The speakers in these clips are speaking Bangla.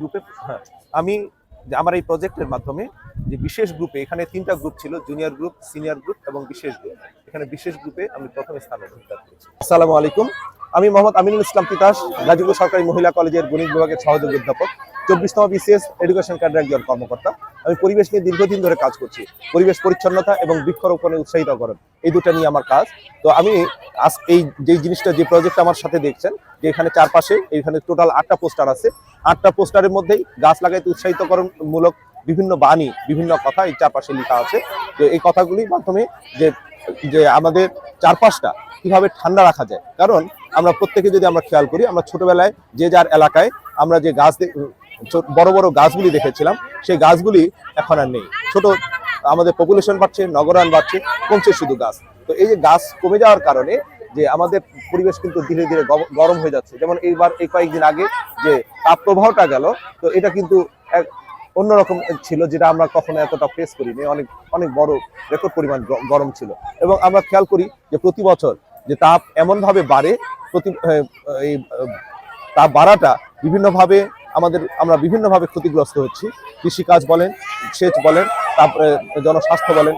গ্রুপে হ্যাঁ, আমি আমার এই প্রজেক্টের মাধ্যমে যে বিশেষ গ্রুপে এখানে ৩টা গ্রুপ ছিল, জুনিয়র গ্রুপ, সিনিয়র গ্রুপ এবং বিশেষ গ্রুপ। এখানে বিশেষ গ্রুপে আমি প্রথম স্থান অধিকার করেছি। আসসালামু আলাইকুম, আমি মোহাম্মদ আমিনুল ইসলাম তিতাস, গাজীপুর সরকারি মহিলা কলেজের গণিত বিভাগের সহযোগী অধ্যাপক, 24তম বিসিএস এডুকেশন ক্যাডারের একজন কর্মকর্তা। আমি পরিবেশ নিয়ে দীর্ঘদিন ধরে কাজ করছি। পরিবেশ পরিচ্ছন্নতা এবং বৃক্ষরোপণে উৎসাহিতকরণ, এই দুটো নিয়ে আমার কাজ। তো আমি আজ এই যে জিনিসটা, যে প্রজেক্ট আমার সাথে দেখছেন, যে এখানে চারপাশে এখানে টোটাল 8টা পোস্টার আছে। 8টা পোস্টারের মধ্যেই গাছ লাগাইতে উৎসাহিতকরণমূলক বিভিন্ন বাণী, বিভিন্ন কথা এই চারপাশে লেখা আছে। তো এই কথাগুলির মাধ্যমে যে যে আমাদের চারপাশটা কিভাবে ঠান্ডা রাখা যায়, কারণ আমরা প্রত্যেকে যদি আমরা খেয়াল করি, আমরা ছোটবেলায় যে যার এলাকায় আমরা যে গাছ বড় বড় গাছগুলি দেখেছিলাম, সেই গাছগুলি এখন আর নেই। ছোট আমাদের পপুলেশন বাড়ছে, নগরায়ণ বাড়ছে, কমছে শুধু গাছ। তো এই যে গাছ কমে যাওয়ার কারণে যে আমাদের পরিবেশ কিন্তু ধীরে ধীরে গরম হয়ে যাচ্ছে। যেমন এইবার এই কয়েকদিন আগে যে তাপ প্রবাহটা গেল, তো এটা কিন্তু এক অন্যরকম ছিল, যেটা আমরা কখনো এতটা ফেস করিনি। অনেক অনেক বড় রেকর্ড পরিমাণ গরম ছিল। এবং আমরা খেয়াল করি যে প্রতি বছর যে তাপ এমনভাবে বাড়ে, এই তাপ বাড়াটা বিভিন্নভাবে আমরা বিভিন্নভাবে ক্ষতিগ্রস্ত হচ্ছি। কৃষিকাজ বলেন, সেচ বলেন, তারপরে জনস্বাস্থ্য বলেন,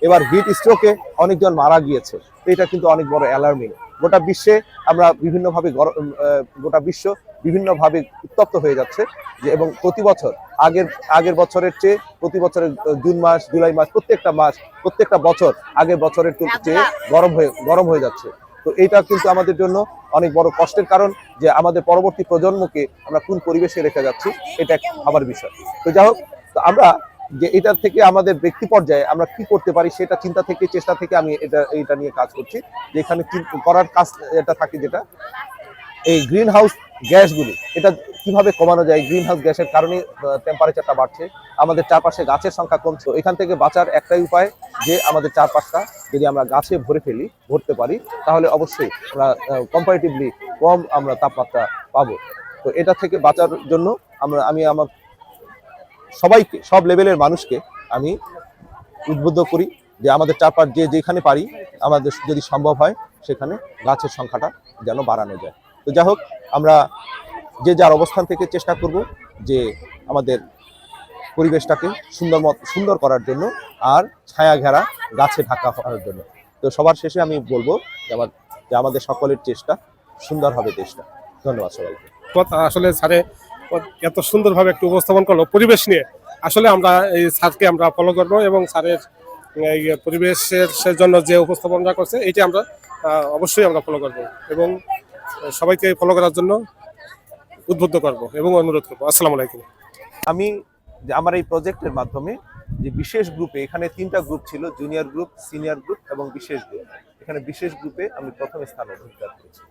এবার হিট স্ট্রোকে অনেকজন মারা গিয়েছে। এটা কিন্তু অনেক বড় অ্যালার্মিং। গোটা বিশ্বে আমরা গোটা বিশ্ব বিভিন্নভাবে উত্তপ্ত হয়ে যাচ্ছে। যে এবং প্রতি বছর আগের বছরের চেয়ে, প্রতি বছরের জুন মাস, জুলাই মাস, প্রত্যেকটা বছর আগের বছরের চেয়ে গরম হয়ে যাচ্ছে। তো এইটা কিন্তু আমাদের জন্য অনেক বড় কষ্টের কারণ, যে আমাদের পরবর্তী প্রজন্মকে আমরা কোন পরিবেশে রেখে যাচ্ছি, এটা ভাবার বিষয়। তো যাই হোক, তো আমরা যে এটার থেকে আমাদের ব্যক্তি পর্যায়ে আমরা কি করতে পারি, সেটা চিন্তা থেকে, চেষ্টা থেকে আমি এটা নিয়ে কাজ করছি। যে এখানে করার কাজ এটা থাকে, যেটা এই গ্রিন হাউস গ্যাসগুলি, এটা কিভাবে কমানো যায়। গ্রিন হাউস গ্যাসের কারণে টেম্পারেচারটা বাড়ছে, আমাদের চারপাশে গাছের সংখ্যা কমছে। এখান থেকে বাঁচার একটাই উপায়, যে আমাদের চারপাশটা যদি আমরা গাছে ভরতে পারি, তাহলে অবশ্যই আমরা কম্পারেটিভলি কম আমরা তাপমাত্রা পাবো। তো এটা থেকে বাঁচার জন্য আমি আমার সবাইকে, সব লেভেলের মানুষকে আমি উদ্বুদ্ধ করি যে আমাদের চারপাশ যেখানে পারি, আমাদের যদি সম্ভব হয়, সেখানে গাছের সংখ্যাটা যেন বাড়ানো যায়। তো যাই হোক, আমরা যে যার অবস্থান থেকে চেষ্টা করব যে আমাদের পরিবেশটাকে সুন্দর করার জন্য, আর ছায়া ঘেরা গাছে ঢাকা হওয়ার জন্য। তো সবার শেষে আমি বলবো যে আমাদের সকলের চেষ্টা, সুন্দর হবে দেশটা। ধন্যবাদ সবাইকে। আসলে স্যারে এত সুন্দরভাবে একটু উপস্থাপন করলো পরিবেশ নিয়ে। আসলে আমরা এই স্যারকে আমরা ফলো করবো, এবং স্যারের এই পরিবেশের জন্য যে উপস্থাপনটা করছে, এইটা আমরা অবশ্যই আমরা ফলো করবো, এবং সবাইকে ফলো করার জন্য উদ্বুদ্ধ করবো এবং অনুরোধ করবো। আসসালামু আলাইকুম। আমি আমার এই প্রজেক্টের মাধ্যমে যে বিশেষ গ্রুপে এখানে 3টা গ্রুপ ছিল, জুনিয়র গ্রুপ, সিনিয়র গ্রুপ এবং বিশেষ গ্রুপ। এখানে বিশেষ গ্রুপে আমি প্রথম স্থান অধিকার করেছি।